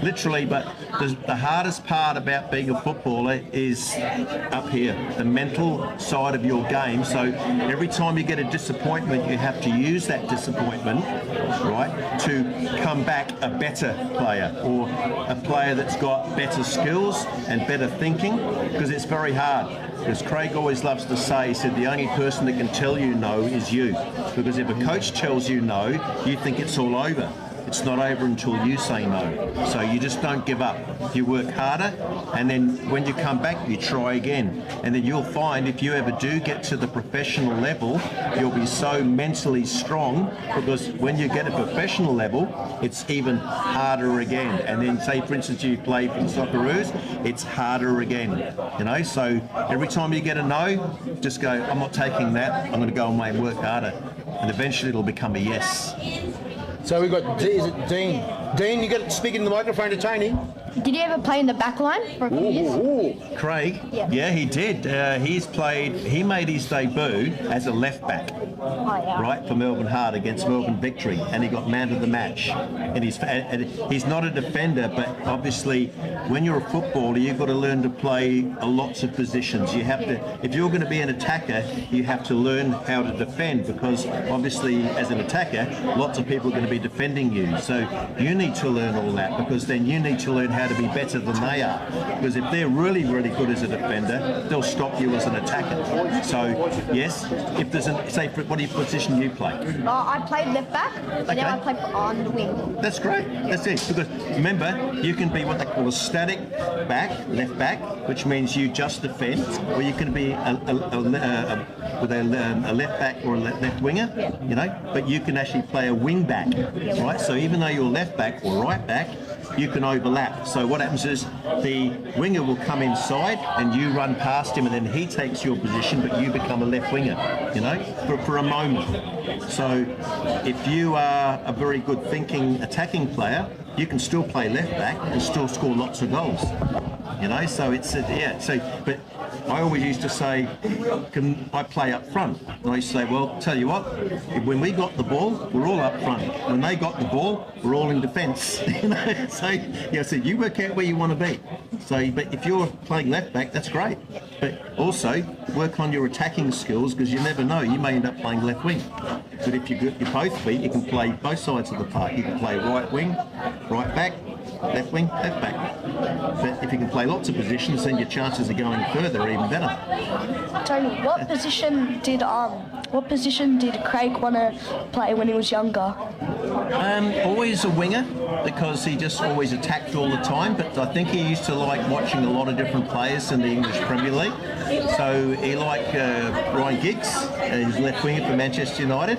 literally, but the hardest part about being a footballer is up here, the mental side of your game. So every time you get a disappointment, you have to use that disappointment, right, to come back a better player, or a player that's got better skills and better thinking, because it's very hard. Because Craig always loves to say, he said, the only person that can tell you no is you. Because if a coach tells you no, you think it's all over. It's not over until you say no. So you just don't give up. You work harder, and then when you come back, you try again. And then you'll find if you ever do get to the professional level, you'll be so mentally strong, because when you get a professional level, it's even harder again. And then say, for instance, you play for the Socceroos, it's harder again. You know, so every time you get a no, just go, I'm not taking that, I'm going to go away and work harder. And eventually it'll become a yes. So we've got, is it Dean? Dean, you got to speak in the microphone to Tony. Did you ever play in the back line for a few years? Craig? Yeah, he did. He made his debut as a left back, right, for Melbourne Heart against Melbourne Victory, and he got man of the match. And he's not a defender, but obviously when you're a footballer, you've got to learn to play lots of positions. You have to, if you're going to be an attacker, you have to learn how to defend, because obviously as an attacker, lots of people are going to be defending you. So you need to learn all that, because then you need to learn how to be better than they are. Because if they're really, really good as a defender, they'll stop you as an attacker. So yes, if there's say, what position do you play? I played left back, but now I play on the wing. That's great. That's it. Because remember, you can be what they call a static back, left back, which means you just defend, or you can be with a left back or a left winger, you know, but you can actually play a wing back, right? So even though you're left back or right back, you can overlap. So what happens is the winger will come inside and you run past him, and then he takes your position, but you become a left winger, you know, for a moment. So if you are a very good thinking attacking player, you can still play left back and still score lots of goals, you know. So it's but I always used to say, can I play up front? And I used to say, well, tell you what, when we got the ball, we're all up front. When they got the ball, we're all in defence. You know? So you work out where you want to be. So, but if you're playing left back, that's great. But also work on your attacking skills, because you never know, you may end up playing left wing. But if you're both feet, you can play both sides of the park. You can play right wing, right back, left wing, left back. But if you can play lots of positions, then your chances of going further are even better. Tony, what position did Craig want to play when he was younger? Always a winger, because he just always attacked all the time, but I think he used to like watching a lot of different players in the English Premier League. So he liked Ryan Giggs, his left winger for Manchester United.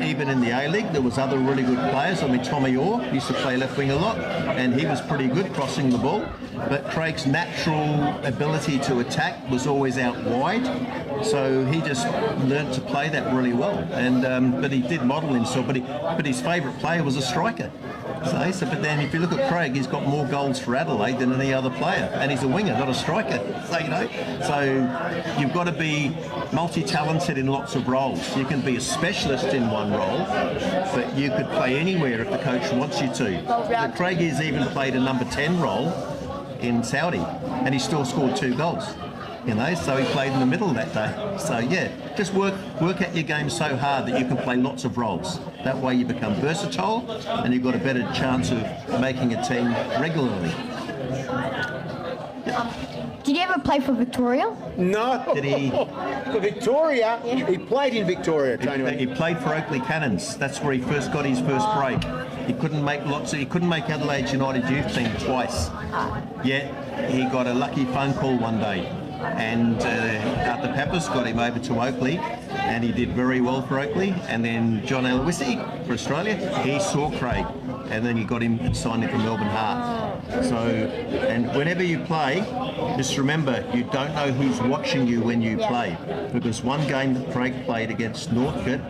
Even in the A-League, there was other really good players. I mean, Tommy Orr used to play left wing a lot, and he was pretty good crossing the ball. But Craig's natural ability to attack was always out wide, so he just learnt to play that really well. And but he did model himself. But his favourite player was a striker. So, but then if you look at Craig, he's got more goals for Adelaide than any other player, and he's a winger, not a striker. So you've got to be multi-talented in lots of roles. You can be a specialist in one role, but you could play anywhere if the coach wants you to. But Craig has even played a number 10 role in Saudi, and he still scored 2 goals. So he played in the middle that day. So yeah, just work at your game so hard that you can play lots of roles. That way you become versatile, and you've got a better chance of making a team regularly. Did you ever play for Victoria? No. Did he? For Victoria? Yeah. He played in Victoria, Tony. He played for Oakley Cannons. That's where he first got his first break. He couldn't make Adelaide United youth team twice. Yet he got a lucky phone call one day, and Arthur Pappas got him over to Oakley, and he did very well for Oakley. And then John Aloisi for Australia, he saw Craig, and then he got him and signed him for Melbourne Heart. So, and whenever you play, just remember, you don't know who's watching you when you play. Because one game that Craig played against Northcote,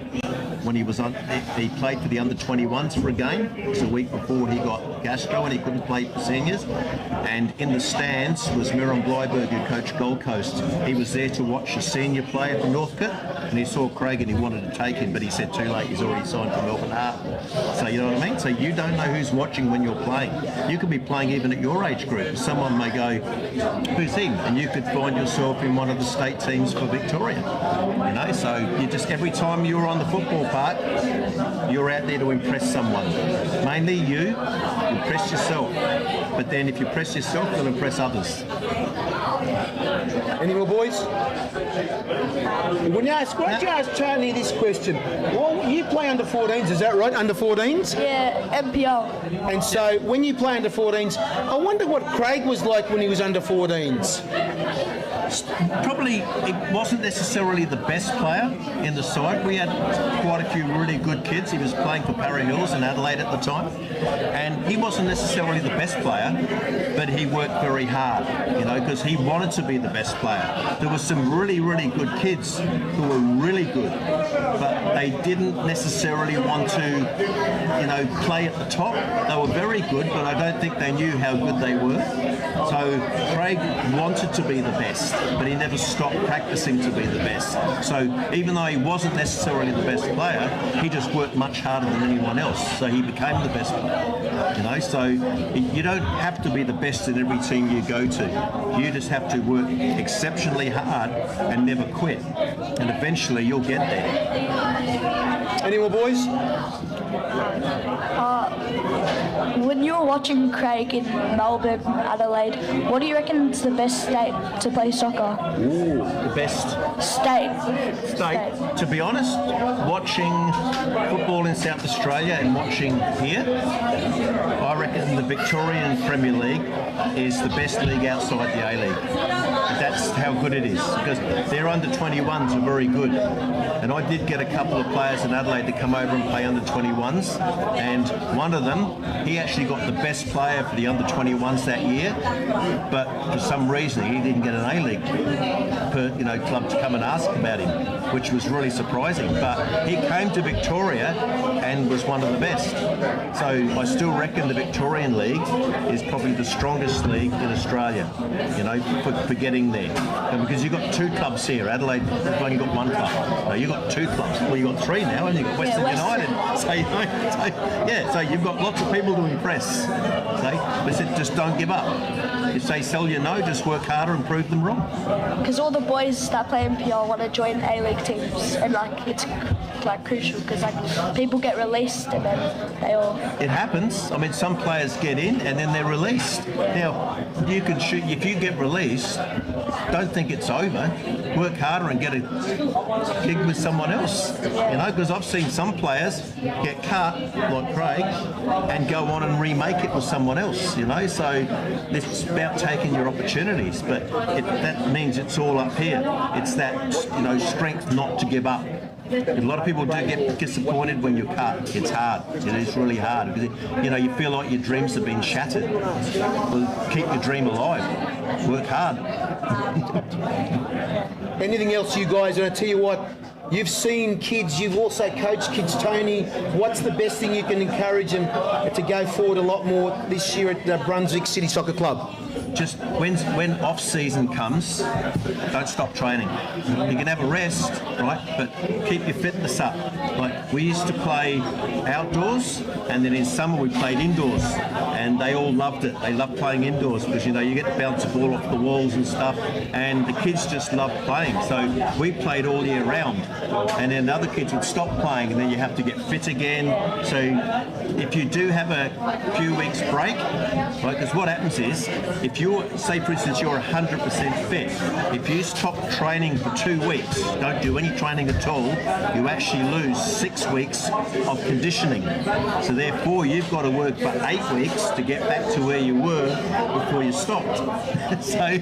when he played for the under-21s for a game. It was a week before he got gastro and he couldn't play for seniors. And in the stands was Miran Bleiberg, who coached Gold Coast. He was there to watch a senior player from Northcote, and he saw Craig and he wanted to take him, but he said too late, he's already signed for Melbourne Heart. So you know what I mean? So you don't know who's watching when you're playing. You could be playing even at your age group. Someone may go, who's him? And you could find yourself in one of the state teams for Victoria. So you just, every time you're on the football park, you're out there to impress someone. Mainly you, impress yourself. But then if you impress yourself, you'll impress others. Any more boys? Why don't you ask Tony this question? Well, you play under 14s, is that right? Under 14s? Yeah, MPL. And so when you play under 14s, I wonder what Craig was like when he was under 14s. Probably it wasn't necessarily the best player in the side. We had quite a few really good kids. He was playing for Parra Hills in Adelaide at the time, and he wasn't necessarily the best player, but he worked very hard, because he wanted to be the best player. There were some really, really good kids who were really good, but they didn't necessarily want to, play at the top. They were very good, but I don't think they knew how good they were. So Craig wanted to be the best, but he never stopped practicing to be the best. So even though he wasn't necessarily the best player, he just worked much harder than anyone else. So he became the best player. So you don't have to be the best in every team you go to. You just have to work exceptionally hard and never quit. And eventually you'll get there. Any more boys? When you were watching Craig in Melbourne, Adelaide, what do you reckon is the best state to play soccer? Ooh, the best state. To be honest, watching football in South Australia and watching here, I reckon the Victorian Premier League is the best league outside the A-League. That's how good it is, because their under-21s are very good. And I did get a couple of players in Adelaide to come over and play under-21s, and one of them, he actually got the best player for the under-21s that year, but for some reason he didn't get an A-League club to come and ask about him, which was really surprising. But he came to Victoria and was one of the best. So I still reckon the Victorian League is probably the strongest league in Australia, for getting there. And because you've got 2 clubs here, Adelaide, you've only got 1 club. No, you've got 2 clubs. Well, you've got 3 now, and you've got Western United. So you've got lots of people to impress. They said, just don't give up. If they tell you no, just work harder and prove them wrong. Because all the boys that play NPL want to join A-League teams, and like it's like crucial because like people get released and then they all. It happens. I mean, some players get in and then they're released. Now, you can shoot. If you get released, don't think it's over. Work harder and get a gig with someone else. You know, because I've seen some players get cut, like Craig, and go on and remake it with someone else. You know, so it's about taking your opportunities. But that means it's all up here. It's that strength not to give up. A lot of people do get disappointed when you're cut. It's hard. It is really hard because you feel like your dreams have been shattered. Well, keep your dream alive. Work hard. Anything else, you guys? And I tell you what, you've seen kids. You've also coached kids, Tony. What's the best thing you can encourage them to go forward a lot more this year at the Brunswick City Soccer Club? Just when off season comes, don't stop training. You can have a rest, right? But keep your fitness up. Like we used to play outdoors, and then in summer we played indoors, and they all loved it. They loved playing indoors because you get to bounce the ball off the walls and stuff, and the kids just loved playing. So we played all year round, and then other kids would stop playing, and then you have to get fit again. So if you do have a few weeks break, right? Because what happens is, if you're, say for instance, you're 100% fit, if you stop training for 2 weeks, don't do any training at all, you actually lose 6 weeks of conditioning. So therefore, you've got to work for 8 weeks to get back to where you were before you stopped. So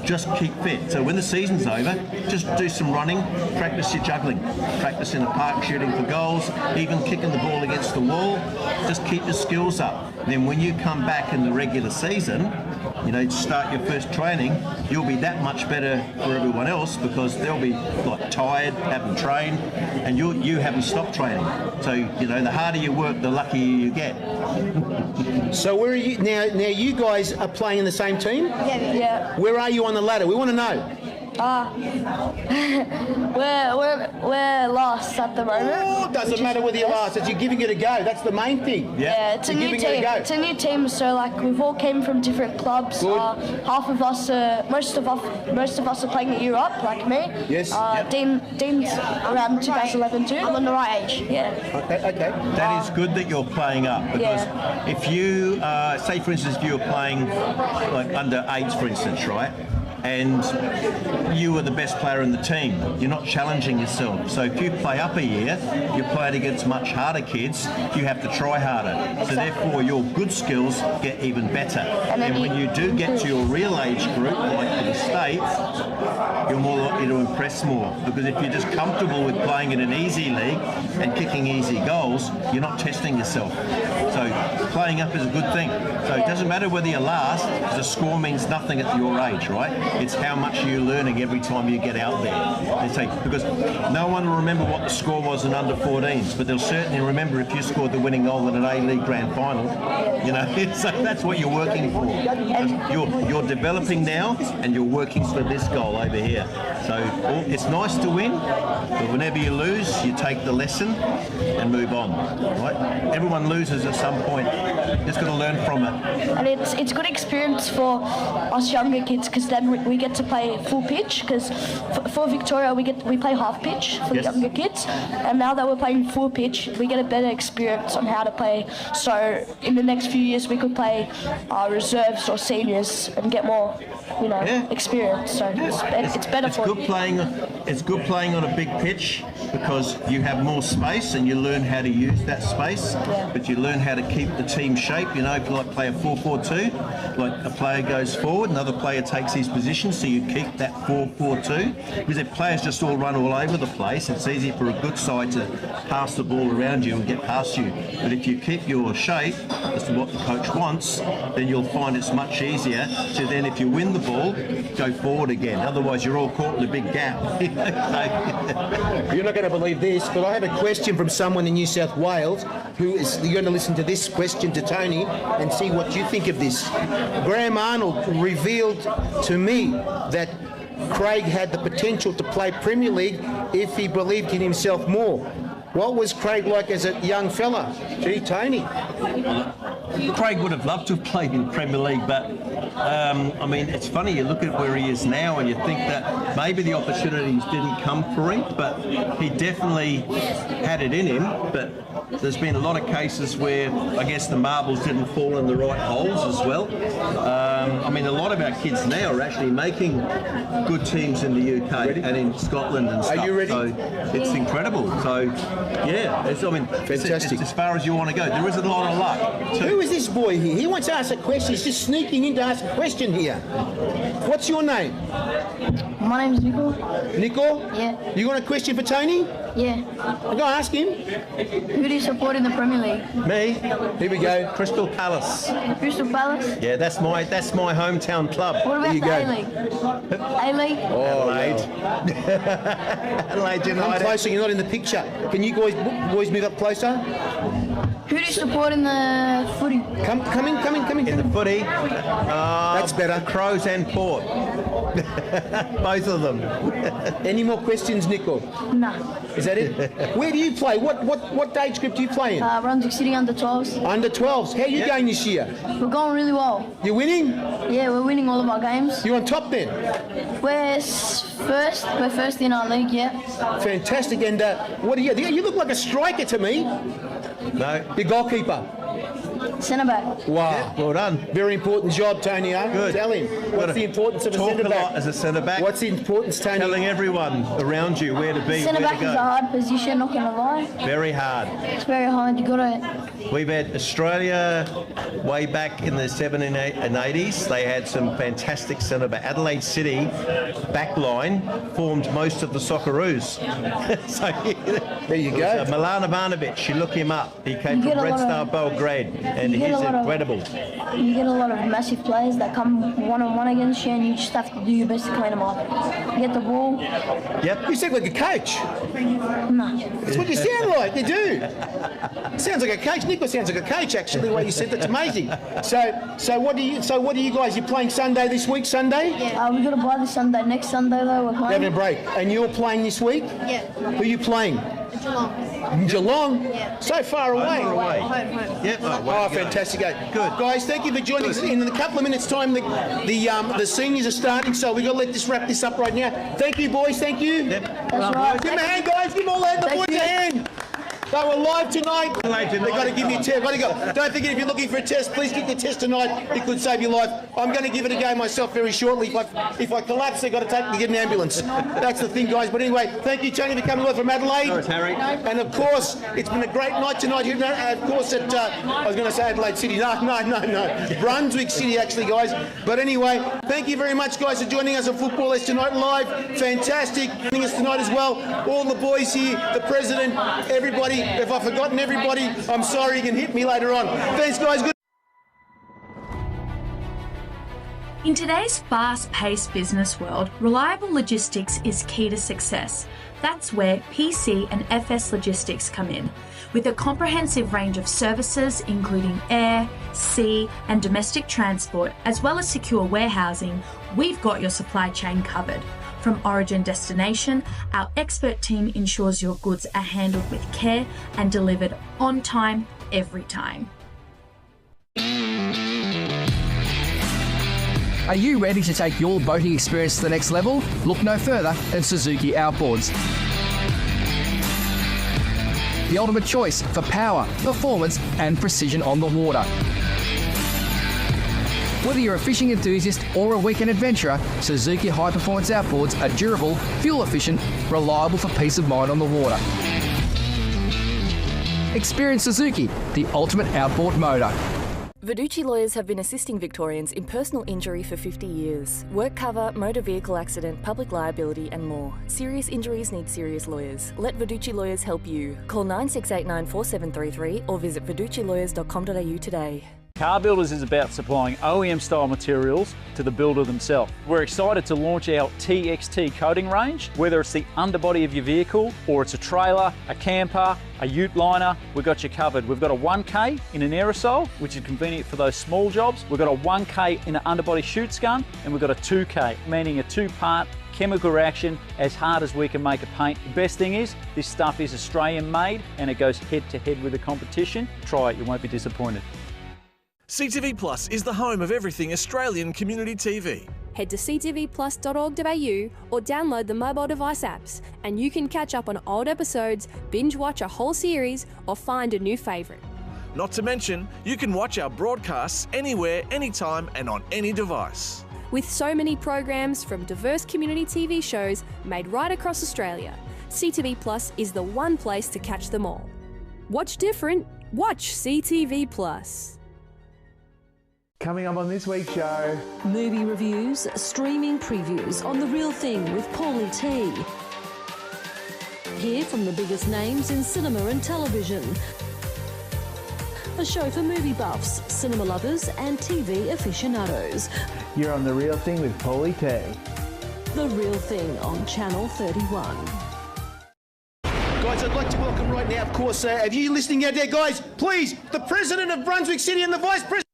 just keep fit. So when the season's over, just do some running, practice your juggling, practice in the park shooting for goals, even kicking the ball against the wall. Just keep your skills up. Then when you come back in the regular season, start your first training, you'll be that much better for everyone else because they'll be like tired, haven't trained, and you haven't stopped training. So the harder you work, the luckier you get. So where are you now? Now you guys are playing in the same team? Yeah. Where are you on the ladder? We want to know. We're lost at the moment. Oh, doesn't matter whether you're last. It's you're giving it a go. That's the main thing. Yeah, it's a new team. It's a new team. So like we've all came from different clubs. Half of us, most of us are playing at Europe, like me. Yes. Dean's around 2011 too. I'm on the right age. Yeah. Okay. That is good that you're playing up because if you say for instance if you were playing like under 8s for instance, right? And you were the best player in the team. You're not challenging yourself. So if you play up a year, you're playing against much harder kids, you have to try harder. So therefore your good skills get even better. And when you do get to your real age group, like for the States, you're more likely to impress more. Because if you're just comfortable with playing in an easy league and kicking easy goals, you're not testing yourself. So playing up is a good thing. So it doesn't matter whether you're last, the score means nothing at your age, right? It's how much you're learning every time you get out there. Because no one will remember what the score was in under 14s, but they'll certainly remember if you scored the winning goal in an A-League Grand Final. So that's what you're working for. You're developing now, and you're working for this goal over here. So it's nice to win, but whenever you lose, you take the lesson and move on. Right? Everyone loses at some point. Just got to learn from it. And it's good experience for us younger kids because then we get to play full pitch because for Victoria we play half pitch for the younger kids, and now that we're playing full pitch we get a better experience on how to play. So in the next few years we could play reserves or seniors and get more experience. So it's better for you. It's good playing on a big pitch because you have more space and you learn how to use that space, but you learn how to keep the team shape. If you like play a 4-4-2, like a player goes forward, another player takes his position, so you keep that 4-4-2. Because if players just all run all over the place, it's easy for a good side to pass the ball around you and get past you. But if you keep your shape as to what the coach wants, then you'll find it's much easier to then, if you win the ball, go forward again. Otherwise, you're all caught in a big gap. You're not going to believe this, but I have a question from someone in New South Wales you're going to listen to this question to Tony and see what you think of this. Graham Arnold revealed to me that Craig had the potential to play Premier League if he believed in himself more. What was Craig like as a young fella? Gee, Tony. Craig would have loved to have played in Premier League, but I mean, it's funny, you look at where he is now and you think that maybe the opportunities didn't come for him, but he definitely had it in him. But there's been a lot of cases where I guess the marbles didn't fall in the right holes as well. I mean, a lot of our kids now are actually making good teams in the UK and in Scotland and stuff. Are you ready? So it's incredible. So yeah, it's, I mean, fantastic. It's as far as you want to go. There is a lot of luck too. Who is this boy here? He wants to ask a question. He's just sneaking in to ask a question here. What's your name? My name's Nico. Nico? Yeah. You got a question for Tony? Yeah. Go ask him. Who do you support in the Premier League? Me? Here we go. Crystal Palace. Crystal Palace? Yeah, that's my hometown club. What about There you the go. A-League? A-League? Oh, Adelaide. Adelaide United. Come closer, you're not in the picture. Can you boys move up closer? Who do you support in the footy? Come in. In the footy. That's better. Crows and Port. Both of them. Any more questions, Nico? Nah. Is that it? Where do you play? What age group do you play in? Brunswick City under 12s. Under 12s. How are you going this year? We're going really well. You're winning? Yeah, we're winning all of our games. You're on top then? We're first. We're first in our league, yeah. Fantastic. And what are you? You look like a striker to me. No. You're goalkeeper. Centre back. Wow. Yeah, well done. Very important job, Tony. Good. Tell him. What's the importance of a centre back? Talk a lot as a centre back. What's the importance, Tony? Telling everyone around you where to be, Centre where back to is a go. hard position, not gonna lie. Very hard. It's very hard. You gotta. We've had Australia way back in the 70s and 80s. They had some fantastic centre back. Adelaide City backline formed most of the Socceroos. So there you go. Milan Ivanovic, you look him up. He came from Red Star Belgrade, and he's incredible. You get a lot of massive players that come one-on-one against you, and you just have to do your best to clean them up. You get the ball. Yep. You sound like a coach. No. That's what you sound like. You do. Sounds like a coach. Nico sounds like a coach, actually. The way you said that's amazing. So what do you guys? You're playing Sunday this week? Sunday? Yeah. We got to buy this Sunday. Next Sunday though, we're playing. Having a break. And you're playing this week? Yeah. Who are you playing? Geelong. Geelong? Yeah. So far away. Home. Yep. Oh, fantastic. Good. Guys, thank you for joining us. In a couple of minutes' time, the seniors are starting, so we've got to wrap this up right now. Thank you, boys. Thank you. Yep. That's right. Give them a hand, guys. Give them all the boys a hand. They were live tonight. They've got to give you a test. Don't forget, if you're looking for a test, please get your test tonight. It could save your life. I'm going to give it a go myself very shortly. If I collapse, they've got to take me to get an ambulance. That's the thing, guys. But anyway, thank you, Tony, for coming over from Adelaide. Thanks, Harry. And of course, it's been a great night tonight. Of course, at I was going to say Adelaide City. No. Brunswick City, actually, guys. But anyway, thank you very much, guys, for joining us on Football S Tonight Live. Fantastic. Joining us tonight as well. All the boys here, the president, everybody. If I've forgotten everybody, I'm sorry. You can hit me later on. Thanks, guys. Good. In today's fast-paced business world, reliable logistics is key to success. That's where PC and FS Logistics come in. With a comprehensive range of services including air, sea and domestic transport, as well as secure warehousing, we've got your supply chain covered. From origin destination, our expert team ensures your goods are handled with care and delivered on time, every time. Are you ready to take your boating experience to the next level? Look no further than Suzuki Outboards. The ultimate choice for power, performance and precision on the water. Whether you're a fishing enthusiast or a weekend adventurer, Suzuki High Performance Outboards are durable, fuel efficient, reliable for peace of mind on the water. Experience Suzuki, the ultimate outboard motor. Verducci Lawyers have been assisting Victorians in personal injury for 50 years. Work cover, motor vehicle accident, public liability and more. Serious injuries need serious lawyers. Let Verducci Lawyers help you. Call 9689 4733 or visit verduccilawyers.com.au today. Car Builders is about supplying OEM style materials to the builder themselves. We're excited to launch our TXT coating range, whether it's the underbody of your vehicle or it's a trailer, a camper, a ute liner, we've got you covered. We've got a 1K in an aerosol, which is convenient for those small jobs. We've got a 1K in an underbody chutes gun, and we've got a 2K, meaning a two-part chemical reaction as hard as we can make a paint. The best thing is, this stuff is Australian made and it goes head to head with the competition. Try it, you won't be disappointed. CTV Plus is the home of everything Australian community TV. Head to ctvplus.org.au or download the mobile device apps, and you can catch up on old episodes, binge watch a whole series, or find a new favourite. Not to mention, you can watch our broadcasts anywhere, anytime, and on any device. With so many programs from diverse community TV shows made right across Australia, CTV Plus is the one place to catch them all. Watch different, watch CTV Plus. Coming up on this week's show, movie reviews, streaming previews on The Real Thing with Paulie T. Hear from the biggest names in cinema and television. A show for movie buffs, cinema lovers and TV aficionados. you're on The Real Thing with Paulie T. The Real Thing on Channel 31. Guys, I'd like to welcome right now, of course, have you listening out there, guys? Please, the President of Brunswick City and the Vice President.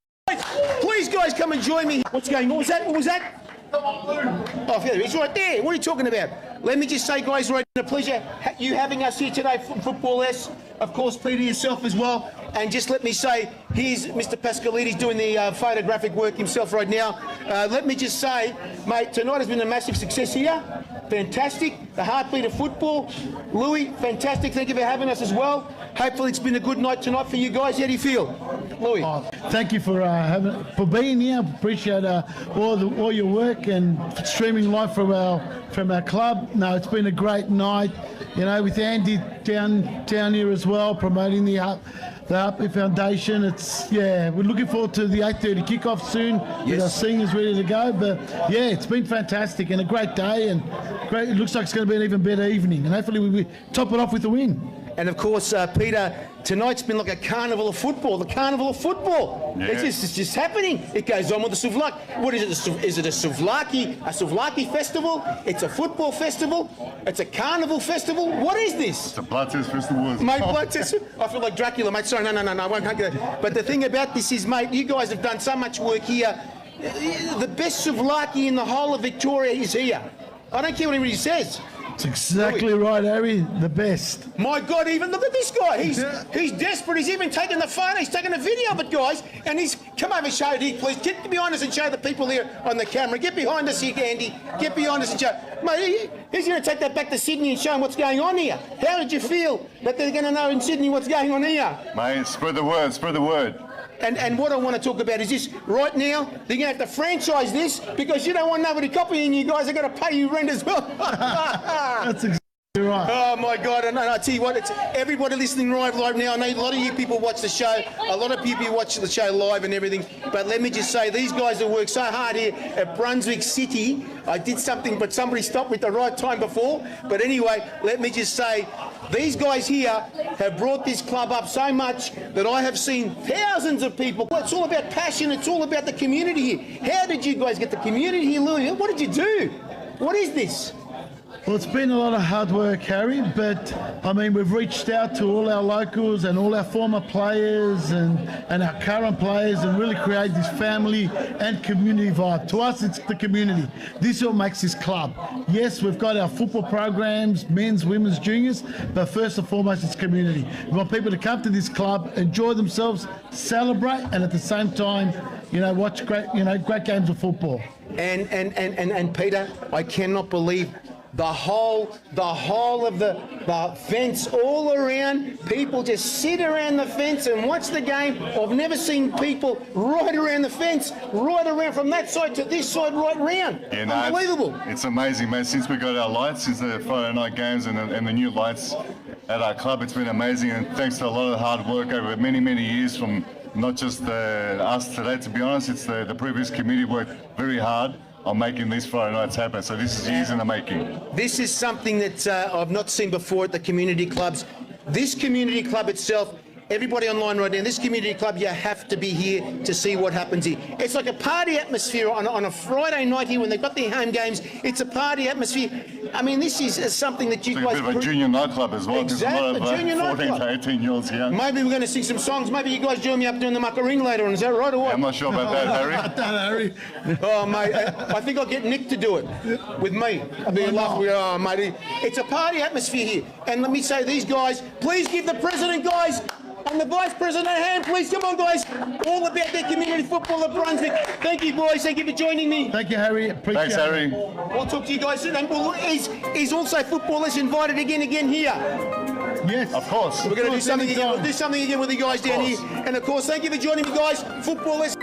Please, guys, come and join me. What's going on? What was that? What was that? Oh, he's right there. What are you talking about? Let me just say, guys, right, a pleasure you having us here today from Football S. Of course, Peter, yourself as well. And just let me say, here's Mr. Pascalides doing the photographic work himself right now. Let me just say, mate, tonight has been a massive success here. Fantastic. The heartbeat of football. Louis, fantastic. Thank you for having us as well. Hopefully it's been a good night tonight for you guys. How do you feel? Louis. Oh, thank you for being here. Appreciate all your work and streaming live from our club. No, it's been a great night. You know, with Andy down here as well, promoting the Hartby Foundation. We're looking forward to the 8:30 kickoff soon. Yes. With our singers ready to go. But yeah, it's been fantastic and a great day, and great. It looks like it's going to be an even better evening, and hopefully we top it off with a win. And of course, Peter, tonight's been like a carnival of football. The carnival of football. Yeah. It's just happening. It goes on with the Souvlaki. What is it? Is it a Souvlaki festival? It's a football festival. It's a carnival festival. What is this? It's a blood test festival. Mate, blood test. I feel like Dracula, mate. Sorry, no, I won't go there. But the thing about this is, mate, you guys have done so much work here. The best Souvlaki in the whole of Victoria is here. I don't care what anybody says. It's exactly right, Harry. The best. My God, even look at this guy. He's desperate. He's even taking the photo. He's taking a video of it, guys. And he's come over, show it here, please. Get behind us and show the people here on the camera. Get behind us here, Andy. Get behind us and show. Mate, he's going to take that back to Sydney and show them what's going on here. How did you feel that they're going to know in Sydney what's going on here? Mate, spread the word. Spread the word. And what I want to talk about is this. Right now, they're going to have to franchise this because you don't want nobody copying you guys. They've got to pay you rent as well. That's exactly right. Oh, my God. And I tell you what, it's everybody listening live now. I know a lot of you people watch the show. A lot of people watch the show live and everything. But let me just say, these guys have worked so hard here at Brunswick City. I did something, but somebody stopped me at the right time before. But anyway, let me just say, these guys here have brought this club up so much that I have seen thousands of people. It's all about passion. It's all about the community here. How did you guys get the community here, Louis? What did you do? What is this? Well, it's been a lot of hard work, Harry, but I mean, we've reached out to all our locals and all our former players and our current players and really create this family and community vibe. To us, it's the community. This is what makes this club. Yes, we've got our football programs, men's, women's, juniors, but first and foremost, it's community. We want people to come to this club, enjoy themselves, celebrate, and at the same time, watch great games of football. And Peter, I cannot believe the whole of the fence all around. People just sit around the fence and watch the game. I've never seen people right around the fence, right around from that side to this side, right round. Yeah, no, unbelievable. It's amazing, mate. Since we got our lights, since the Friday night games and the new lights at our club, it's been amazing. And thanks to a lot of hard work over many, many years from not just us today, to be honest. It's the previous committee worked very hard on making these Friday nights happen. So this is years in the making. This is something that I've not seen before at the community clubs. This community club itself everybody online right now, this community club, you have to be here to see what happens here. It's like a party atmosphere on a Friday night here when they've got their home games. It's a party atmosphere. I mean, this is something that you it's guys... a bit of a junior nightclub as well. Exactly, There's a lot of junior 14 nightclub. to 18-year-olds here. Maybe we're going to sing some songs. Maybe you guys join me up doing the muckaring later on. Is that right or what? Yeah, I'm not sure about that, Harry. Oh, mate, I think I'll get Nick to do it with me. I'll be lucky. Oh, mate, it's a party atmosphere here. And let me say, these guys, please give the president, guys, and the vice president a hand, please. Come on, guys. All about their community football at Brunswick. Thank you, boys. Thank you for joining me. Thank you, Harry. Appreciate Thanks, Harry. it. I'll talk to you guys soon. And is also footballers invited again here? Yes. Of course. We're going to do something again. We'll do something again with the guys down here. And of course, thank you for joining me, guys. Footballers.